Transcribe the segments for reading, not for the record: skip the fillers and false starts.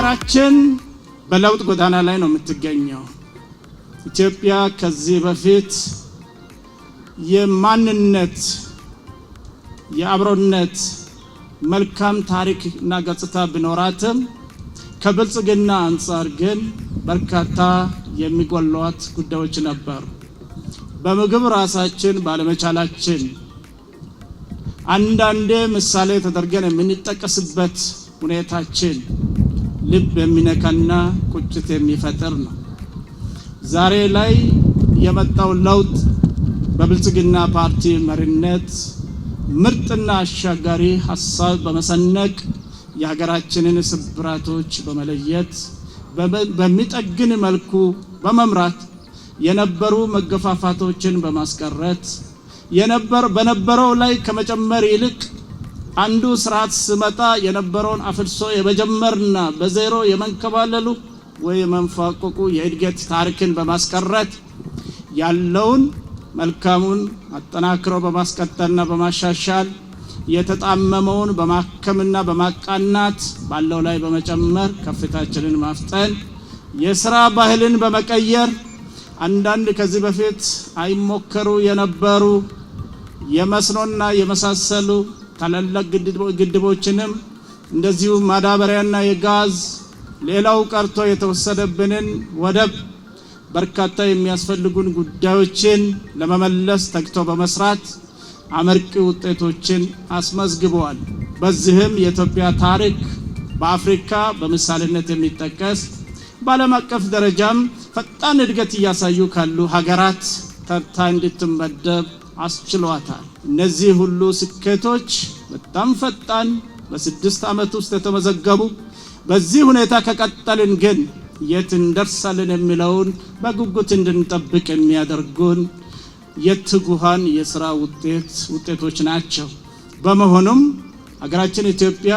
ሀገራችን በለውጥ ጎዳና ላይ ነው የምትገኘው። ኢትዮጵያ ከዚህ በፊት የማንነት የአብሮነት መልካም ታሪክ እና ገጽታ ቢኖራትም ከብልጽግና አንፃር ግን በርካታ የሚጎሏት ጉዳዮች ነበሩ። በምግብ ራሳችን ባለመቻላችን አንዳንዴ ምሳሌ ተደርገን የምንጠቀስበት ሁኔታችን ልብ የሚነካና ቁጭት የሚፈጥር ነው። ዛሬ ላይ የመጣው ለውጥ በብልጽግና ፓርቲ መሪነት ምርጥና አሻጋሪ ሐሳብ በመሰነቅ የሀገራችንን ስብራቶች በመለየት በሚጠግን መልኩ በመምራት የነበሩ መገፋፋቶችን በማስቀረት በነበረው ላይ ከመጨመር ይልቅ አንዱ ስርዓት ስመጣ የነበረውን አፍርሶ የመጀመርና በዜሮ የመንከባለሉ ወይ የመንፋቆቁ የእድገት ታሪክን በማስቀረት ያለውን መልካሙን አጠናክሮ በማስቀጠልና በማሻሻል የተጣመመውን በማከምና በማቃናት ባለው ላይ በመጨመር ከፍታችንን ማፍጠን የሥራ ባህልን በመቀየር አንዳንድ ከዚህ በፊት አይሞከሩ የነበሩ የመስኖና የመሳሰሉ ታላላቅ ግድቦችንም እንደዚሁ ማዳበሪያና የጋዝ ሌላው ቀርቶ የተወሰደብንን ወደብ በርካታ የሚያስፈልጉን ጉዳዮችን ለመመለስ ተግቶ በመስራት አመርቂ ውጤቶችን አስመዝግበዋል። በዚህም የኢትዮጵያ ታሪክ በአፍሪካ በምሳሌነት የሚጠቀስ በዓለም አቀፍ ደረጃም ፈጣን እድገት እያሳዩ ካሉ ሀገራት ተርታ እንድትመደብ አስችሏታል። እነዚህ ሁሉ ስኬቶች በጣም ፈጣን በ6 ዓመት ውስጥ የተመዘገቡ በዚህ ሁኔታ ከቀጠልን ግን የት እንደርሳለን የሚለውን በጉጉት እንድንጠብቅ የሚያደርጉን የትጉሃን የሥራ ውጤቶች ናቸው። በመሆኑም ሀገራችን ኢትዮጵያ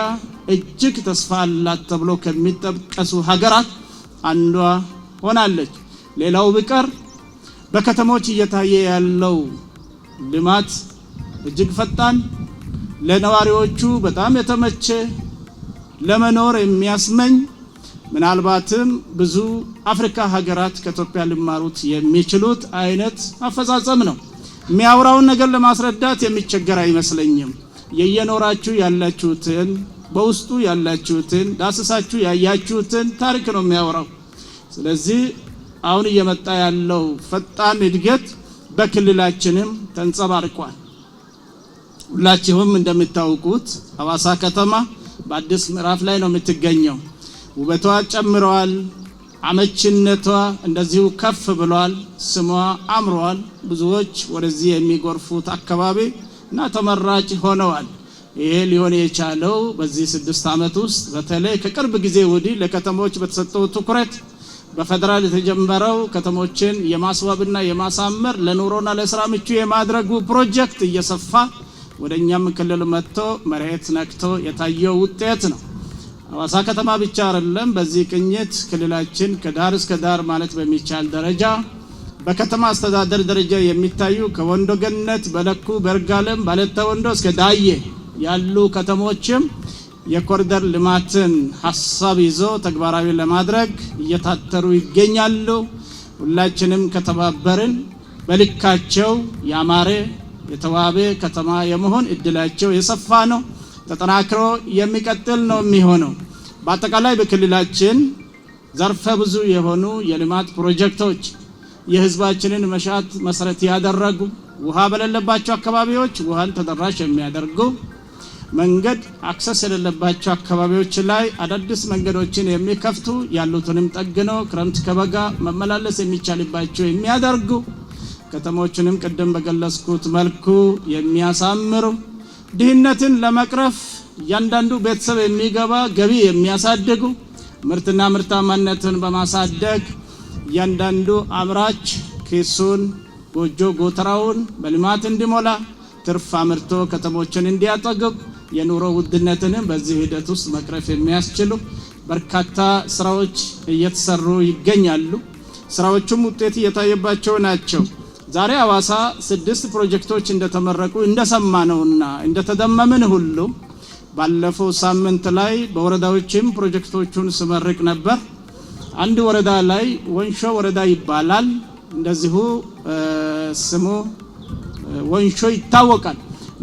እጅግ ተስፋ አላት ተብሎ ከሚጠቀሱ ሀገራት አንዷ ሆናለች። ሌላው ቢቀር በከተሞች እየታየ ያለው ልማት እጅግ ፈጣን ለነዋሪዎቹ በጣም የተመቸ ለመኖር የሚያስመኝ ምናልባትም ብዙ አፍሪካ ሀገራት ከኢትዮጵያ ሊማሩት የሚችሉት አይነት አፈጻጸም ነው። የሚያወራውን ነገር ለማስረዳት የሚቸገር አይመስለኝም። የየኖራችሁ ያላችሁትን በውስጡ ያላችሁትን ዳስሳችሁ ያያችሁትን ታሪክ ነው የሚያወራው። ስለዚህ አሁን እየመጣ ያለው ፈጣን እድገት በክልላችንም ተንጸባርቋል። ሁላችሁም እንደምታውቁት ሐዋሳ ከተማ በአዲስ ምዕራፍ ላይ ነው የምትገኘው። ውበቷ ጨምሯል፣ አመችነቷ እንደዚሁ ከፍ ብሏል፣ ስሟ አምሯል። ብዙዎች ወደዚህ የሚጎርፉት አካባቢ እና ተመራጭ ሆነዋል። ይሄ ሊሆን የቻለው በዚህ 6 ዓመት ውስጥ በተለይ ከቅርብ ጊዜ ወዲህ ለከተሞች በተሰጠው ትኩረት በፌደራል የተጀመረው ከተሞችን የማስዋብና የማሳመር ለኑሮና ለስራ ምቹ የማድረጉ ፕሮጀክት እየሰፋ ወደኛም ክልል መጥቶ መሬት ነክቶ የታየው ውጤት ነው። ሐዋሳ ከተማ ብቻ አይደለም። በዚህ ቅኝት ክልላችን ከዳር እስከ ዳር ማለት በሚቻል ደረጃ በከተማ አስተዳደር ደረጃ የሚታዩ ከወንዶ ገነት፣ በለኩ፣ በርጋለም፣ ባለታ ወንዶ እስከ ዳዬ ያሉ ከተሞችም የኮሪደር ልማትን ሐሳብ ይዞ ተግባራዊ ለማድረግ እየታተሩ ይገኛሉ። ሁላችንም ከተባበርን በልካቸው ያማረ የተዋበ ከተማ የመሆን እድላቸው የሰፋ ነው። ተጠናክሮ የሚቀጥል ነው የሚሆነው። በአጠቃላይ በክልላችን ዘርፈ ብዙ የሆኑ የልማት ፕሮጀክቶች የህዝባችንን መሻት መሰረት ያደረጉ ውሃ በሌለባቸው አካባቢዎች ውሃን ተደራሽ የሚያደርጉ መንገድ አክሰስ የሌለባቸው አካባቢዎች ላይ አዳዲስ መንገዶችን የሚከፍቱ ያሉትንም ጠግነው ክረምት ከበጋ መመላለስ የሚቻልባቸው የሚያደርጉ ከተሞችንም ቅድም በገለጽኩት መልኩ የሚያሳምሩ ድህነትን ለመቅረፍ እያንዳንዱ ቤተሰብ የሚገባ ገቢ የሚያሳድጉ ምርትና ምርታማነትን በማሳደግ እያንዳንዱ አምራች ኪሱን ጎጆ ጎተራውን በልማት እንዲሞላ ትርፍ አምርቶ ከተሞችን እንዲያጠግብ የኑሮ ውድነትንም በዚህ ሂደት ውስጥ መቅረፍ የሚያስችሉ በርካታ ስራዎች እየተሰሩ ይገኛሉ። ስራዎቹም ውጤት እየታየባቸው ናቸው። ዛሬ ሐዋሳ 6 ፕሮጀክቶች እንደተመረቁ እንደሰማነውና እንደተደመምን ሁሉ ባለፈው ሳምንት ላይ በወረዳዎችም ፕሮጀክቶቹን ስመርቅ ነበር። አንድ ወረዳ ላይ ወንሾ ወረዳ ይባላል። እንደዚሁ ስሙ ወንሾ ይታወቃል።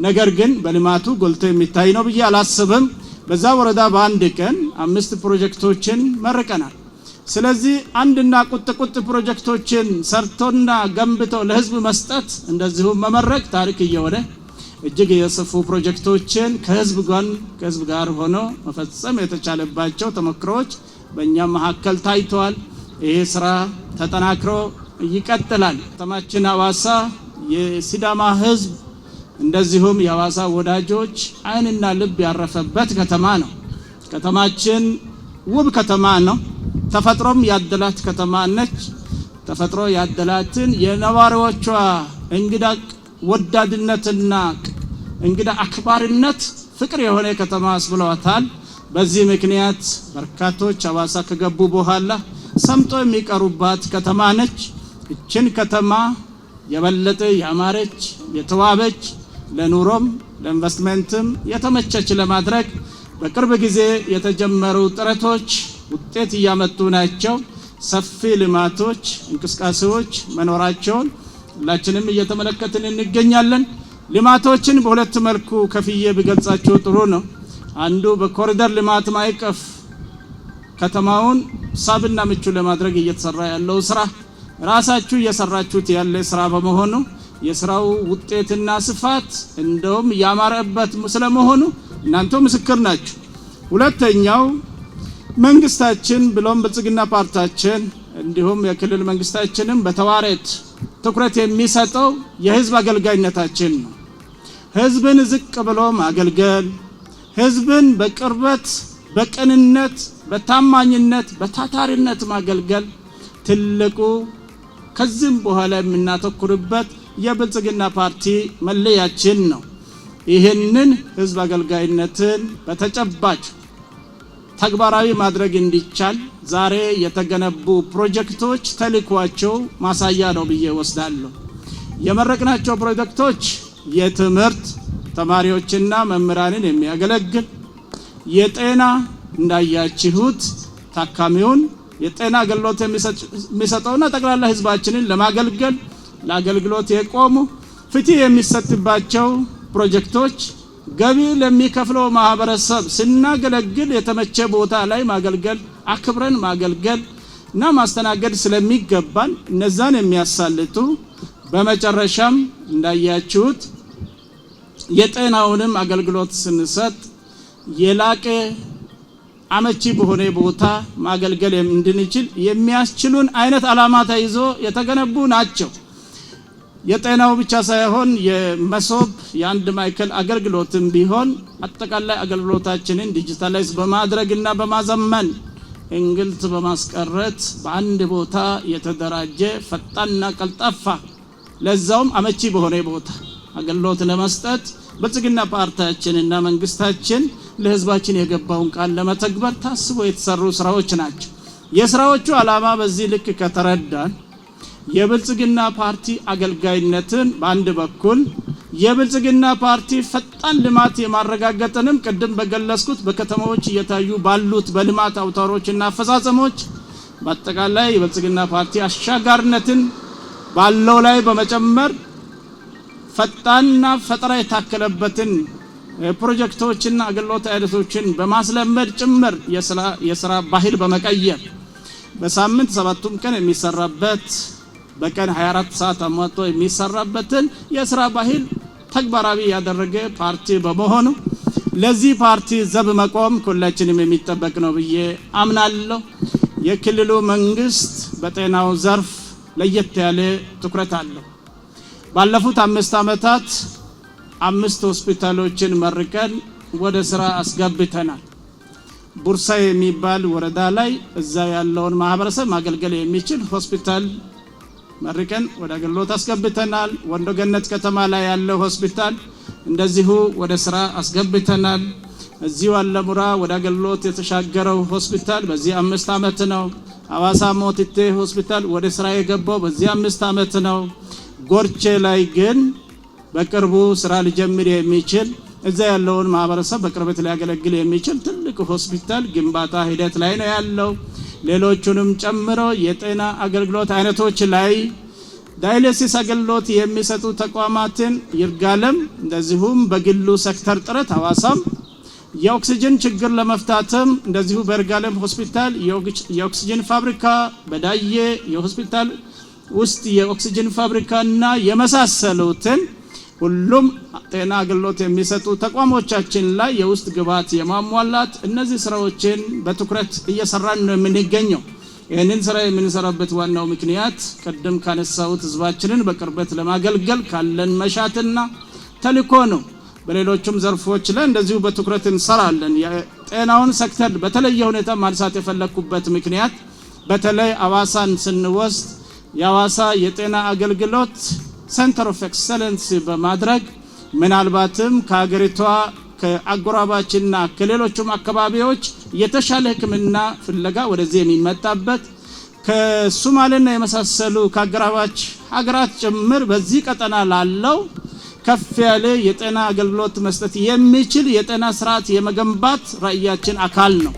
ነገር ግን በልማቱ ጎልቶ የሚታይ ነው ብዬ አላስብም። በዛ ወረዳ በአንድ ቀን 5 ፕሮጀክቶችን መርቀናል። ስለዚህ አንድና ቁጥ ፕሮጀክቶችን ሰርቶና ገንብቶ ለህዝብ መስጠት እንደዚሁ መመረቅ ታሪክ እየሆነ እጅግ የሰፉ ፕሮጀክቶችን ከህዝብ ጋር ሆኖ መፈጸም የተቻለባቸው ተሞክሮች በእኛ መካከል ታይተዋል። ይሄ ስራ ተጠናክሮ ይቀጥላል። ከተማችን ሐዋሳ የሲዳማ ህዝብ እንደዚሁም የሐዋሳ ወዳጆች አይንና ልብ ያረፈበት ከተማ ነው። ከተማችን ውብ ከተማ ነው። ተፈጥሮም ያደላት ከተማ ነች። ተፈጥሮ ያደላትን የነዋሪዎቿ እንግዳ ወዳድነትና እንግዳ አክባሪነት ፍቅር የሆነ ከተማ አስብለዋታል። በዚህ ምክንያት በርካቶች ሐዋሳ ከገቡ በኋላ ሰምጦ የሚቀሩባት ከተማ ነች። እችን ከተማ የበለጠ ያማረች የተዋበች ለኑሮም ለኢንቨስትመንትም የተመቸች ለማድረግ በቅርብ ጊዜ የተጀመሩ ጥረቶች ውጤት እያመጡ ናቸው። ሰፊ ልማቶች እንቅስቃሴዎች መኖራቸውን ሁላችንም እየተመለከትን እንገኛለን። ልማቶችን በሁለት መልኩ ከፍዬ ቢገልጻቸው ጥሩ ነው። አንዱ በኮሪደር ልማት ማዕቀፍ ከተማውን ሳብና ምቹ ለማድረግ እየተሰራ ያለው ስራ ራሳችሁ እየሰራችሁት ያለ ስራ በመሆኑ የስራው ውጤትና ስፋት እንደውም ያማረበት ስለመሆኑ እናንተ ምስክር ናችሁ። ሁለተኛው መንግስታችን ብሎም ብልጽግና ፓርቲያችን እንዲሁም የክልል መንግስታችንም በተዋረድ ትኩረት የሚሰጠው የህዝብ አገልጋይነታችን ነው። ህዝብን ዝቅ ብሎ ማገልገል፣ ህዝብን በቅርበት በቅንነት በታማኝነት በታታሪነት ማገልገል ትልቁ ከዚህም በኋላ የምናተኩርበት የብልጽግና ፓርቲ መለያችን ነው። ይህንን ህዝብ አገልጋይነትን በተጨባጭ ተግባራዊ ማድረግ እንዲቻል ዛሬ የተገነቡ ፕሮጀክቶች ተልዕኳቸው ማሳያ ነው ብዬ ወስዳለሁ። የመረቅናቸው ፕሮጀክቶች የትምህርት ተማሪዎችና መምህራንን የሚያገለግል፣ የጤና እንዳያችሁት ታካሚውን የጤና አገልግሎት የሚሰጠውና ጠቅላላ ህዝባችንን ለማገልገል ለአገልግሎት የቆሙ ፍትህ የሚሰጥባቸው ፕሮጀክቶች ገቢ ለሚከፍለው ማህበረሰብ ስናገለግል የተመቸ ቦታ ላይ ማገልገል አክብረን ማገልገል እና ማስተናገድ ስለሚገባን እነዛን የሚያሳልጡ በመጨረሻም እንዳያችሁት የጤናውንም አገልግሎት ስንሰጥ የላቀ አመቺ በሆነ ቦታ ማገልገል እንድንችል የሚያስችሉን አይነት ዓላማ ተይዞ የተገነቡ ናቸው። የጤናው ብቻ ሳይሆን የመሶብ የአንድ ማዕከል አገልግሎትም ቢሆን አጠቃላይ አገልግሎታችንን ዲጂታላይዝ በማድረግና በማዘመን እንግልት በማስቀረት በአንድ ቦታ የተደራጀ ፈጣንና ቀልጣፋ ለዛውም አመቺ በሆነ ቦታ አገልግሎት ለመስጠት ብልጽግና ፓርቲያችንና መንግስታችን ለህዝባችን የገባውን ቃል ለመተግበር ታስቦ የተሰሩ ስራዎች ናቸው። የስራዎቹ ዓላማ በዚህ ልክ ከተረዳን የብልጽግና ፓርቲ አገልጋይነትን በአንድ በኩል የብልጽግና ፓርቲ ፈጣን ልማት የማረጋገጥንም ቅድም በገለጽኩት በከተማዎች እየታዩ ባሉት በልማት አውታሮችና አፈጻጸሞች በአጠቃላይ የብልጽግና ፓርቲ አሻጋሪነትን ባለው ላይ በመጨመር ፈጣንና ፈጠራ የታከለበትን ፕሮጀክቶችና አገልግሎት አይነቶችን በማስለመድ ጭምር የስራ ባህል በመቀየር በሳምንት 7ቱም ቀን የሚሰራበት በቀን 24 ሰዓት አሟጦ የሚሰራበትን የስራ ባህል ተግባራዊ ያደረገ ፓርቲ በመሆኑ ለዚህ ፓርቲ ዘብ መቆም ሁላችንም የሚጠበቅ ነው ብዬ አምናለሁ። የክልሉ መንግስት በጤናው ዘርፍ ለየት ያለ ትኩረት አለው። ባለፉት 5 ዓመታት 5 ሆስፒታሎችን መርቀን ወደ ስራ አስገብተናል። ቡርሳ የሚባል ወረዳ ላይ እዛ ያለውን ማህበረሰብ ማገልገል የሚችል ሆስፒታል መርቀን ወደ አገልግሎት አስገብተናል። ወንዶ ገነት ከተማ ላይ ያለው ሆስፒታል እንደዚሁ ወደ ስራ አስገብተናል። እዚሁ አለሙራ ወደ አገልግሎት የተሻገረው ሆስፒታል በዚህ 5 ዓመት ነው። ሐዋሳ ሞቲቴ ሆስፒታል ወደ ስራ የገባው በዚህ 5 ዓመት ነው። ጎርቼ ላይ ግን በቅርቡ ስራ ሊጀምር የሚችል እዛ ያለውን ማህበረሰብ በቅርበት ሊያገለግል የሚችል ትልቅ ሆስፒታል ግንባታ ሂደት ላይ ነው ያለው። ሌሎቹንም ጨምሮ የጤና አገልግሎት አይነቶች ላይ ዳያሊሲስ አገልግሎት የሚሰጡ ተቋማትን ይርጋለም፣ እንደዚሁም በግሉ ሴክተር ጥረት ሐዋሳም የኦክሲጅን ችግር ለመፍታትም እንደዚሁ በይርጋለም ሆስፒታል የኦክሲጅን ፋብሪካ፣ በዳዬ የሆስፒታል ውስጥ የኦክሲጅን ፋብሪካና የመሳሰሉትን ሁሉም ጤና አገልግሎት የሚሰጡ ተቋሞቻችን ላይ የውስጥ ግብዓት የማሟላት እነዚህ ስራዎችን በትኩረት እየሰራን ነው የምንገኘው። ይህንን ስራ የምንሰራበት ዋናው ምክንያት ቀደም ካነሳሁት ህዝባችንን በቅርበት ለማገልገል ካለን መሻትና ተልእኮ ነው። በሌሎችም ዘርፎች ላይ እንደዚሁ በትኩረት እንሰራለን። የጤናውን ሴክተር በተለየ ሁኔታ ማንሳት የፈለኩበት ምክንያት በተለይ ሐዋሳን ስንወስድ የሐዋሳ የጤና አገልግሎት ሴንተር ኦፍ ኤክሰለንስ በማድረግ ምናልባትም ከሀገሪቷ ከአጎራባችና ከሌሎችም አካባቢዎች የተሻለ ሕክምና ፍለጋ ወደዚህ የሚመጣበት ከሶማሌና የመሳሰሉ ከአጎራባች ሀገራት ጭምር በዚህ ቀጠና ላለው ከፍ ያለ የጤና አገልግሎት መስጠት የሚችል የጤና ስርዓት የመገንባት ራዕያችን አካል ነው።